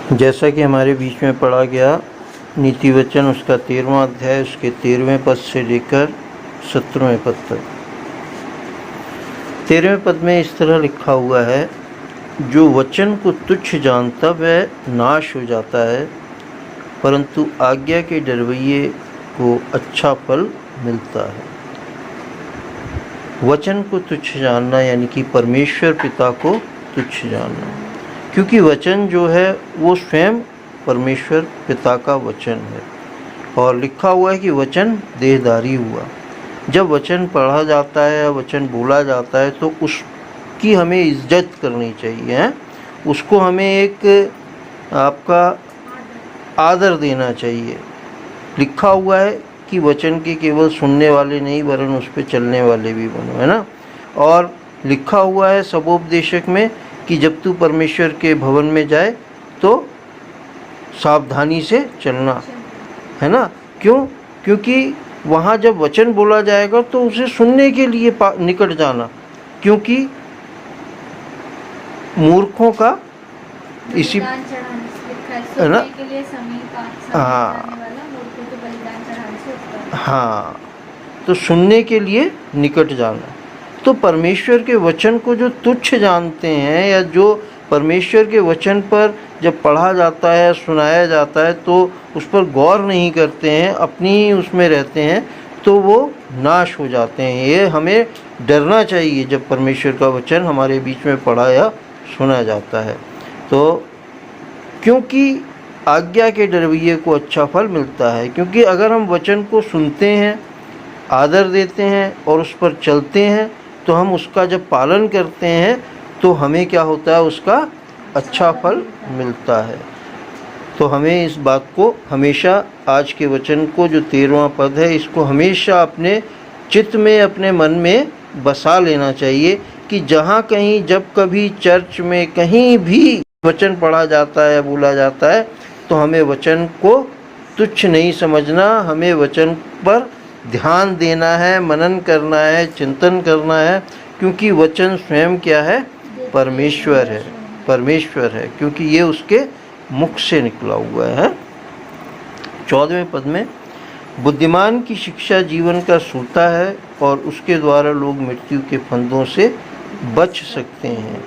जैसा कि हमारे बीच में पढ़ा गया नीति वचन उसका 13वां अध्याय उसके 13वें पद से लेकर 17वें पद तक। 13वें पद में इस तरह लिखा हुआ है, जो वचन को तुच्छ जानता वह नाश हो जाता है, परंतु आज्ञा के डरवैये को अच्छा फल मिलता है। वचन को तुच्छ जानना यानी कि परमेश्वर पिता को तुच्छ जानना, क्योंकि वचन जो है वो स्वयं परमेश्वर पिता का वचन है। और लिखा हुआ है कि वचन देहधारी हुआ। जब वचन पढ़ा जाता है या वचन बोला जाता है तो उसकी हमें इज्जत करनी चाहिए है? उसको हमें एक आपका आदर देना चाहिए। लिखा हुआ है कि वचन के केवल सुनने वाले नहीं वरन उस पर चलने वाले भी बनो, है ना। और लिखा हुआ है सबोपदेशक में कि जब तू परमेश्वर के भवन में जाए तो सावधानी से चलना, है ना। क्यों? क्योंकि वहाँ जब वचन बोला जाएगा तो उसे सुनने के लिए निकट जाना, क्योंकि मूर्खों का इसी है ना। हाँ, तो सुनने के लिए निकट जाना। तो परमेश्वर के वचन को जो तुच्छ जानते हैं या जो परमेश्वर के वचन पर जब पढ़ा जाता है सुनाया जाता है तो उस पर गौर नहीं करते हैं, अपनी उसमें रहते हैं, तो वो नाश हो जाते हैं। ये हमें डरना चाहिए जब परमेश्वर का वचन हमारे बीच में पढ़ा या सुना जाता है। तो क्योंकि आज्ञा के डरवैये को अच्छा फल मिलता है, क्योंकि अगर हम वचन को सुनते हैं, आदर देते हैं और उस पर चलते हैं तो हम उसका जब पालन करते हैं तो हमें क्या होता है, उसका अच्छा फल मिलता है। तो हमें इस बात को हमेशा, आज के वचन को जो 13वां पद है, इसको हमेशा अपने चित्त में, अपने मन में बसा लेना चाहिए कि जहाँ कहीं जब कभी चर्च में कहीं भी वचन पढ़ा जाता है, बोला जाता है, तो हमें वचन को तुच्छ नहीं समझना, हमें वचन पर ध्यान देना है, मनन करना है, चिंतन करना है, क्योंकि वचन स्वयं क्या है, परमेश्वर है, परमेश्वर है, क्योंकि ये उसके मुख से निकला हुआ है। 14वें पद में, बुद्धिमान की शिक्षा जीवन का सूता है और उसके द्वारा लोग मृत्यु के फंदों से बच सकते हैं।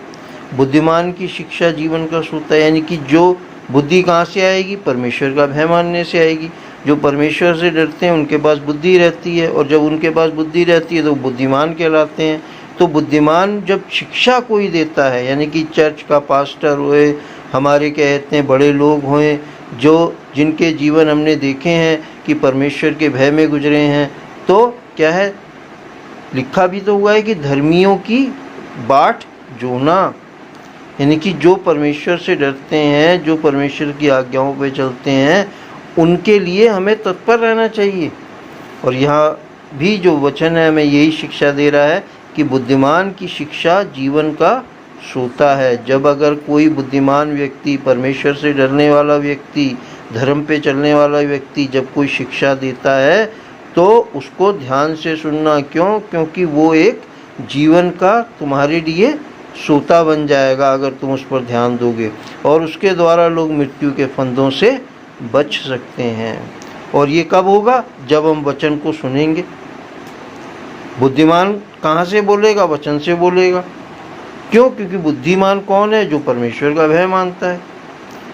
बुद्धिमान की शिक्षा जीवन का सूता है, यानी कि जो बुद्धि कहाँ से आएगी, परमेश्वर का भय मानने से आएगी। जो परमेश्वर से डरते हैं उनके पास बुद्धि रहती है, और जब उनके पास बुद्धि रहती है तो बुद्धिमान कहलाते हैं। तो बुद्धिमान जब शिक्षा कोई देता है, यानी कि चर्च का पास्टर होए, हमारे कहते हैं बड़े लोग हों, जो जिनके जीवन हमने देखे हैं कि परमेश्वर के भय में गुजरे हैं, तो क्या है, लिखा भी तो हुआ है कि धर्मियों की बाट जोना, यानी कि जो परमेश्वर से डरते हैं, जो परमेश्वर की आज्ञाओं पे चलते हैं, उनके लिए हमें तत्पर रहना चाहिए। और यहाँ भी जो वचन है हमें यही शिक्षा दे रहा है कि बुद्धिमान की शिक्षा जीवन का सोता है। जब अगर कोई बुद्धिमान व्यक्ति, परमेश्वर से डरने वाला व्यक्ति, धर्म पे चलने वाला व्यक्ति जब कोई शिक्षा देता है तो उसको ध्यान से सुनना। क्यों? क्योंकि वो एक जीवन का तुम्हारे लिए सोता बन जाएगा अगर तुम उस पर ध्यान दोगे, और उसके द्वारा लोग मृत्यु के फंदों से बच सकते हैं। और ये कब होगा? जब हम वचन को सुनेंगे। बुद्धिमान कहाँ से बोलेगा? वचन से बोलेगा। क्यों? क्योंकि बुद्धिमान कौन है? जो परमेश्वर का भय मानता है।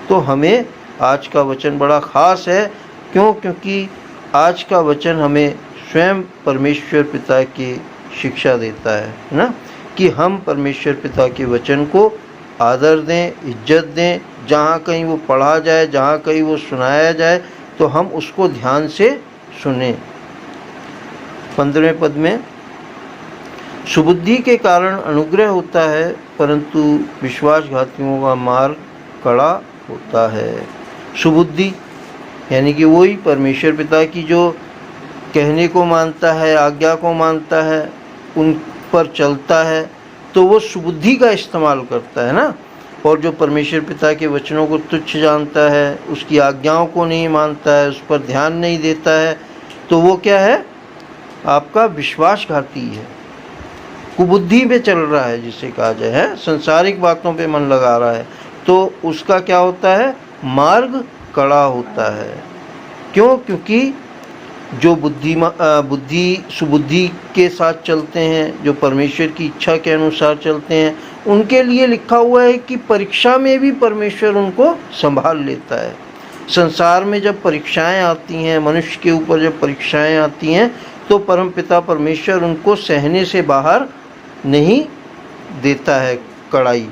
तो हमें आज का वचन बड़ा ख़ास है। क्यों? क्योंकि आज का वचन हमें स्वयं परमेश्वर पिता की शिक्षा देता है ना, कि हम परमेश्वर पिता के वचन को आदर दें, इज्जत दें। जहाँ कहीं वो पढ़ा जाए, जहाँ कहीं वो सुनाया जाए, तो हम उसको ध्यान से सुने। 15वें पद में, सुबुद्धि के कारण अनुग्रह होता है, परंतु विश्वासघातियों का मार्ग कड़ा होता है। सुबुद्धि यानी कि वही परमेश्वर पिता की जो कहने को मानता है, आज्ञा को मानता है, उन पर चलता है, तो वो सुबुद्धि का इस्तेमाल करता है ना। और जो परमेश्वर पिता के वचनों को तुच्छ जानता है, उसकी आज्ञाओं को नहीं मानता है, उस पर ध्यान नहीं देता है, तो वो क्या है? आपका विश्वासघाती है, कुबुद्धि पे चल रहा है, जिसे कहा जाए है, संसारिक बातों पे मन लगा रहा है। तो उसका क्या होता है? मार्ग कड़ा होता है। क्यों? क्योंकि जो बुद्धि सुबुद्धि के साथ चलते हैं, जो परमेश्वर की इच्छा के अनुसार चलते हैं, उनके लिए लिखा हुआ है कि परीक्षा में भी परमेश्वर उनको संभाल लेता है। संसार में जब परीक्षाएं आती हैं, मनुष्य के ऊपर जब परीक्षाएं आती हैं, तो परमपिता परमेश्वर उनको सहने से बाहर नहीं देता है। कड़ाई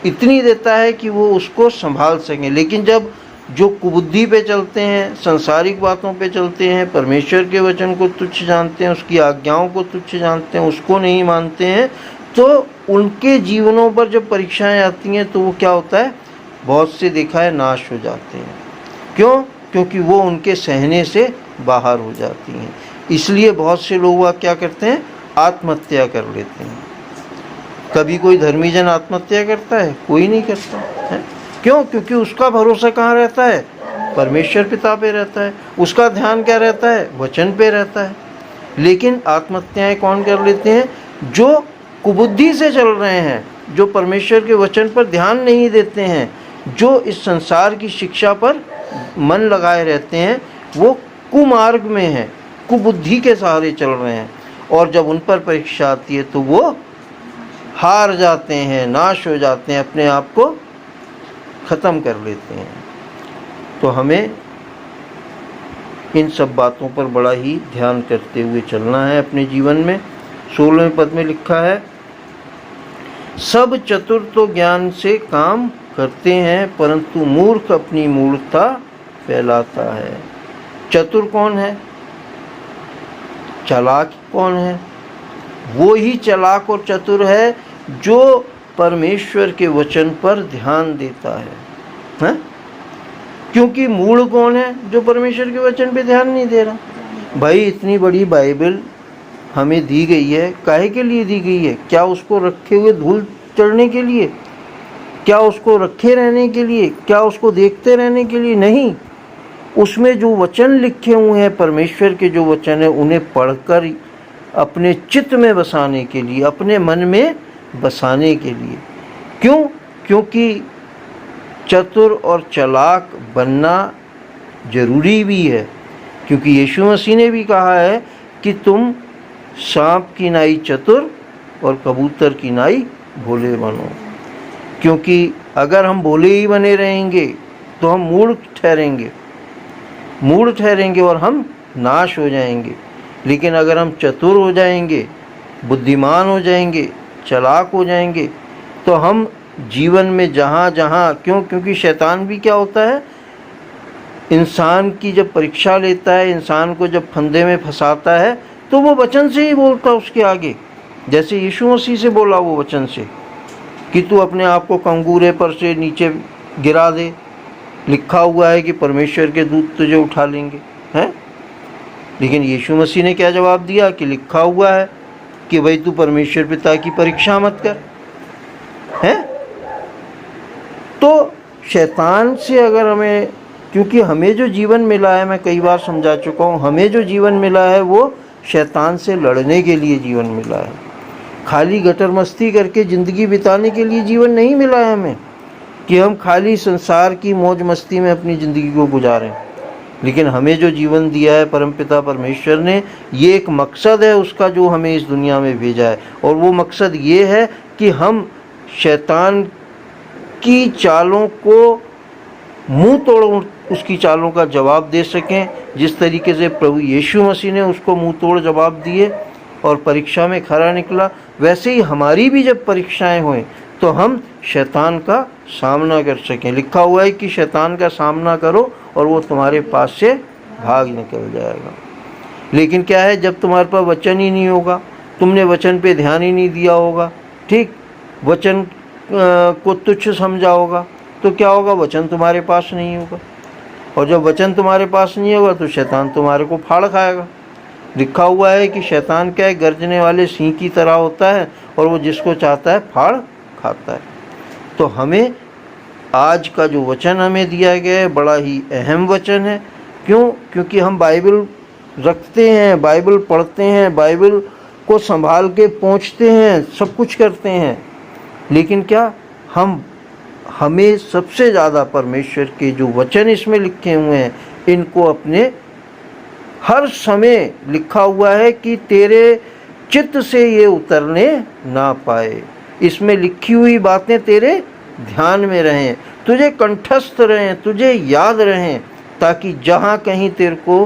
इतनी देता है कि वो उसको संभाल सकें। लेकिन जब जो कुबुद्धि पे चलते हैं, सांसारिक बातों पे चलते हैं, परमेश्वर के वचन को तुच्छ जानते हैं, उसकी आज्ञाओं को तुच्छ जानते हैं, उसको नहीं मानते हैं, तो उनके जीवनों पर जब परीक्षाएं आती हैं तो वो क्या होता है, बहुत से देखा है नाश हो जाते हैं। क्यों? क्योंकि वो उनके सहने से बाहर हो जाती हैं। इसलिए बहुत से लोग क्या करते हैं, आत्महत्या कर लेते हैं। कभी कोई धर्मी जन आत्महत्या करता है? कोई नहीं करता है। क्यों? क्योंकि उसका भरोसा कहाँ रहता है, परमेश्वर पिता पे रहता है। उसका ध्यान क्या रहता है, वचन पे रहता है। लेकिन आत्महत्याएं कौन कर लेते हैं, जो कुबुद्धि से चल रहे हैं, जो परमेश्वर के वचन पर ध्यान नहीं देते हैं, जो इस संसार की शिक्षा पर मन लगाए रहते हैं, वो कुमार्ग में हैं, कुबुद्धि के सहारे चल रहे हैं। और जब उन पर परीक्षा आती है तो वो हार जाते हैं, नाश हो जाते हैं, अपने आप को ख़त्म कर लेते हैं। तो हमें इन सब बातों पर बड़ा ही ध्यान करते हुए चलना है अपने जीवन में। 16वें पद में लिखा है, सब चतुर तो ज्ञान से काम करते हैं, परंतु मूर्ख अपनी मूर्खता फैलाता है। चतुर कौन है, चालाक कौन है? वो ही चालाक और चतुर है जो परमेश्वर के वचन पर ध्यान देता है? क्योंकि मूढ़ कौन है, जो परमेश्वर के वचन पे ध्यान नहीं दे रहा। भाई इतनी बड़ी बाइबल हमें दी गई है, काहे के लिए दी गई है? क्या उसको रखे हुए धूल चढ़ने के लिए? क्या उसको रखे रहने के लिए? क्या उसको देखते रहने के लिए? नहीं। उसमें जो वचन लिखे हुए हैं, परमेश्वर के जो वचन है, उन्हें पढ़कर अपने चित्त में बसाने के लिए, अपने मन में बसाने के लिए। क्यों? क्योंकि चतुर और चालाक बनना जरूरी भी है। क्योंकि यीशु मसीह ने भी कहा है कि तुम सांप की नाई चतुर और कबूतर की नाई भोले बनो। क्योंकि अगर हम भोले ही बने रहेंगे तो हम मूढ़ ठहरेंगे और हम नाश हो जाएंगे। लेकिन अगर हम चतुर हो जाएंगे, बुद्धिमान हो जाएंगे, चालाक हो जाएंगे, तो हम जीवन में जहाँ जहाँ क्योंकि शैतान भी क्या होता है, इंसान की जब परीक्षा लेता है, इंसान को जब फंदे में फंसाता है, तो वो वचन से ही बोलता है उसके आगे। जैसे यीशु मसीह से बोला वो वचन से कि तू अपने आप को कंगूरे पर से नीचे गिरा दे, लिखा हुआ है कि परमेश्वर के दूत तुझे उठा लेंगे, हैं? लेकिन यीशु मसीह ने क्या जवाब दिया कि लिखा हुआ है कि भाई तू परमेश्वर पिता की परीक्षा मत कर, हैं? तो शैतान से अगर हमें, क्योंकि हमें जो जीवन मिला है, मैं कई बार समझा चुका हूँ, हमें जो जीवन मिला है वो शैतान से लड़ने के लिए जीवन मिला है। खाली गटर मस्ती करके ज़िंदगी बिताने के लिए जीवन नहीं मिला है हमें, कि हम खाली संसार की मौज मस्ती में अपनी ज़िंदगी को गुजारें। लेकिन हमें जो जीवन दिया है परमपिता परमेश्वर ने, ये एक मकसद है उसका जो हमें इस दुनिया में भेजा है। और वो मकसद ये है कि हम शैतान की चालों को मुंह तोड़ उसकी चालों का जवाब दे सकें। जिस तरीके से प्रभु यीशु मसीह ने उसको मुंह तोड़ जवाब दिए और परीक्षा में खरा निकला, वैसे ही हमारी भी जब परीक्षाएं हों तो हम शैतान का सामना कर सकें। लिखा हुआ है कि शैतान का सामना करो और वो तुम्हारे पास से भाग निकल जाएगा। लेकिन क्या है, जब तुम्हारे पास वचन ही नहीं होगा, तुमने वचन पे ध्यान ही नहीं दिया होगा, ठीक, वचन को तुच्छ समझा होगा, तो क्या होगा, वचन तुम्हारे पास नहीं होगा। और जब वचन तुम्हारे पास नहीं होगा तो शैतान तुम्हारे को फाड़ खाएगा। लिखा हुआ है कि शैतान क्या है, गर्जने वाले सिंह की तरह होता है और वो जिसको चाहता है फाड़ खाता है। तो हमें आज का जो वचन हमें दिया गया है बड़ा ही अहम वचन है। क्यों? क्योंकि हम बाइबल रखते हैं, बाइबल पढ़ते हैं, बाइबल को संभाल के पहुँचते हैं, सब कुछ करते हैं, लेकिन क्या हम हमें सबसे ज़्यादा परमेश्वर के जो वचन इसमें लिखे हुए हैं, इनको अपने हर समय लिखा हुआ है कि तेरे चित्त से ये उतरने ना पाए। इसमें लिखी हुई बातें तेरे ध्यान में रहें, तुझे कंठस्थ रहें, तुझे याद रहें, ताकि जहाँ कहीं तेरे को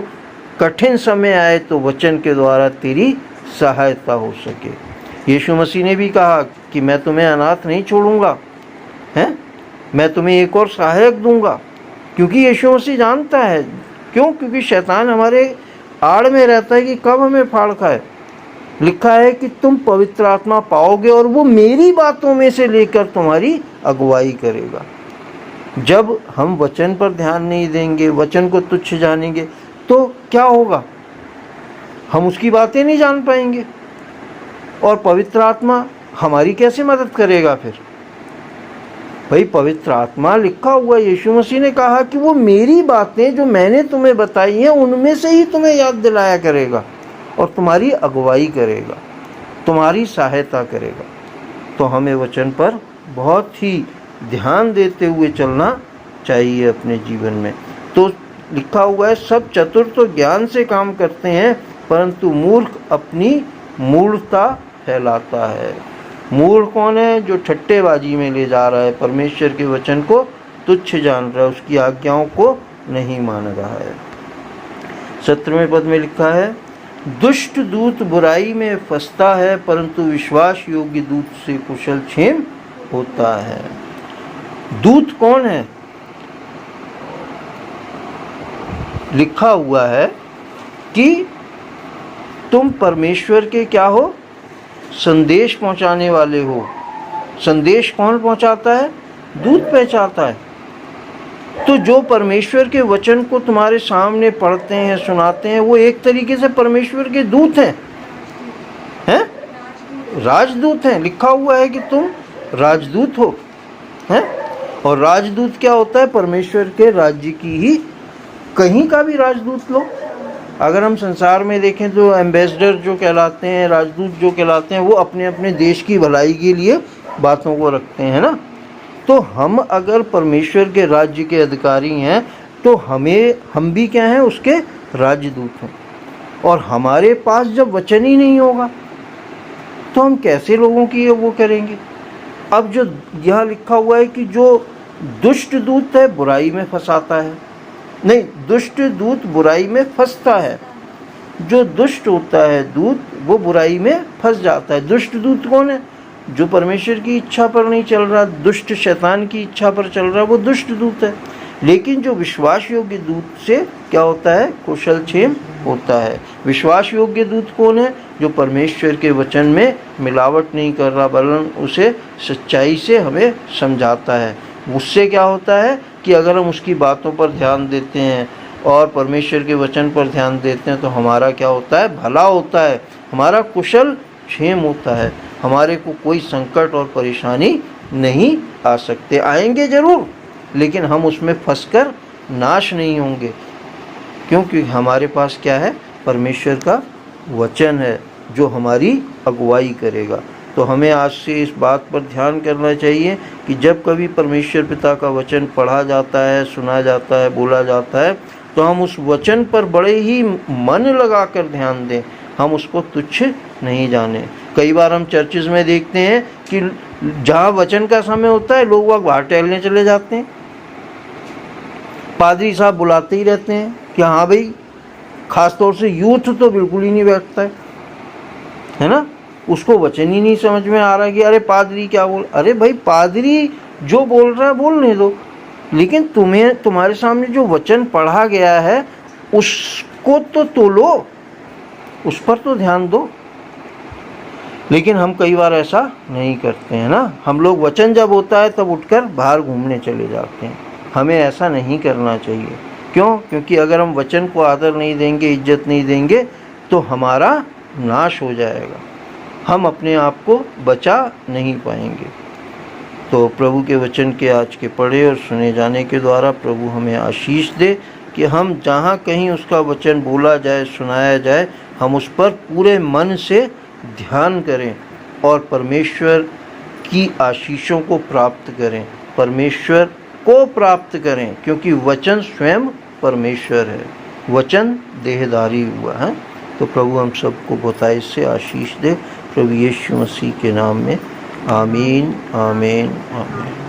कठिन समय आए तो वचन के द्वारा तेरी सहायता हो सके। यीशु मसीह ने भी कहा कि मैं तुम्हें अनाथ नहीं छोड़ूंगा, हैं, मैं तुम्हें एक और सहायक दूंगा। क्योंकि यीशु मसीह जानता है, क्यों? क्योंकि शैतान हमारे आड़ में रहता है कि कब हमें फाड़ खाए। लिखा है कि तुम पवित्र आत्मा पाओगे और वो मेरी बातों में से लेकर तुम्हारी अगुवाई करेगा। जब हम वचन पर ध्यान नहीं देंगे, वचन को तुच्छ जानेंगे, तो क्या होगा? हम उसकी बातें नहीं जान पाएंगे। और पवित्र आत्मा हमारी कैसे मदद करेगा फिर? भाई पवित्र आत्मा लिखा हुआ, यीशु मसीह ने कहा कि वो मेरी बातें जो मैंने तुम्हें बताई हैं उनमें से ही तुम्हें याद दिलाया करेगा और तुम्हारी अगुवाई करेगा, तुम्हारी सहायता करेगा। तो हमें वचन पर बहुत ही ध्यान देते हुए चलना चाहिए अपने जीवन में। तो लिखा हुआ है, सब चतुर तो ज्ञान से काम करते हैं, परंतु मूर्ख अपनी मूढ़ता फैलाता है। मूर्ख कौन है? जो ठट्टेबाजी में ले जा रहा है, परमेश्वर के वचन को तुच्छ जान रहा है, उसकी आज्ञाओं को नहीं मान रहा है। 17वें पद में लिखा है, दुष्ट दूत बुराई में फंसता है, परंतु विश्वास योग्य दूत से कुशल क्षेम होता है। दूत कौन है? लिखा हुआ है कि तुम परमेश्वर के क्या हो? संदेश पहुंचाने वाले हो। संदेश कौन पहुंचाता है? दूत पहुंचाता है। तो जो परमेश्वर के वचन को तुम्हारे सामने पढ़ते हैं, सुनाते हैं, वो एक तरीके से परमेश्वर के दूत हैं, हैं? राजदूत हैं। लिखा हुआ है कि तुम राजदूत हो, हैं? और राजदूत क्या होता है? परमेश्वर के राज्य की ही कहीं का भी राजदूत लो। अगर हम संसार में देखें तो एम्बेसडर जो कहलाते हैं, राजदूत जो कहलाते हैं, वो अपने अपने देश की भलाई के लिए बातों को रखते हैं ना। तो हम अगर परमेश्वर के राज्य के अधिकारी हैं तो हम भी क्या हैं? उसके राजदूत हैं। और हमारे पास जब वचन ही नहीं होगा तो हम कैसे लोगों की वो करेंगे? अब जो यहाँ लिखा हुआ है कि जो दुष्ट दूत है बुराई में फंसाता है, नहीं, दुष्ट दूत बुराई में फंसता है। जो दुष्ट होता है दूत, वो बुराई में फंस जाता है। दुष्ट दूत कौन है? जो परमेश्वर की इच्छा पर नहीं चल रहा, दुष्ट शैतान की इच्छा पर चल रहा, वो दुष्ट दूत है। लेकिन जो विश्वास योग्य दूत से क्या होता है? कुशल क्षेम होता है। विश्वास योग्य दूत कौन है? जो परमेश्वर के वचन में मिलावट नहीं कर रहा, वरन उसे सच्चाई से हमें समझाता है। उससे क्या होता है कि अगर हम उसकी बातों पर ध्यान देते हैं और परमेश्वर के वचन पर ध्यान देते हैं तो हमारा क्या होता है? भला होता है, हमारा कुशल क्षेम होता है, हमारे को कोई संकट और परेशानी नहीं आ सकते। आएंगे ज़रूर, लेकिन हम उसमें फंसकर नाश नहीं होंगे, क्योंकि हमारे पास क्या है? परमेश्वर का वचन है जो हमारी अगुवाई करेगा। तो हमें आज से इस बात पर ध्यान करना चाहिए कि जब कभी परमेश्वर पिता का वचन पढ़ा जाता है, सुना जाता है, बोला जाता है, तो हम उस वचन पर बड़े ही मन लगाकर ध्यान दें, हम उसको तुच्छ नहीं जाने। कई बार हम चर्चेज में देखते हैं कि जहाँ वचन का समय होता है लोग वहाँ बाहर टहलने चले जाते हैं, पादरी साहब बुलाते ही रहते हैं कि हाँ भाई, ख़ास तौर से यूथ तो बिल्कुल ही नहीं बैठता है ना। उसको वचन ही नहीं समझ में आ रहा कि अरे पादरी क्या बोल, अरे भाई पादरी जो बोल रहा है बोलने दो, लेकिन तुम्हारे सामने जो वचन पढ़ा गया है उसको तो तोलो, उस पर तो ध्यान दो। लेकिन हम कई बार ऐसा नहीं करते हैं ना। हम लोग वचन जब होता है तब उठकर बाहर घूमने चले जाते हैं। हमें ऐसा नहीं करना चाहिए। क्यों? क्योंकि अगर हम वचन को आदर नहीं देंगे, इज्जत नहीं देंगे, तो हमारा नाश हो जाएगा, हम अपने आप को बचा नहीं पाएंगे। तो प्रभु के वचन के आज के पढ़े और सुने जाने के द्वारा प्रभु हमें आशीष दे कि हम जहाँ कहीं उसका वचन बोला जाए, सुनाया जाए, हम उस पर पूरे मन से ध्यान करें और परमेश्वर की आशीषों को प्राप्त करें। परमेश्वर को प्राप्त करें, क्योंकि वचन स्वयं परमेश्वर है, वचन देहधारी हुआ है। तो प्रभु हम सबको बहुतायत से आशीष दे, प्रभु यीशु मसीह के नाम में आमीन आमीन आमीन।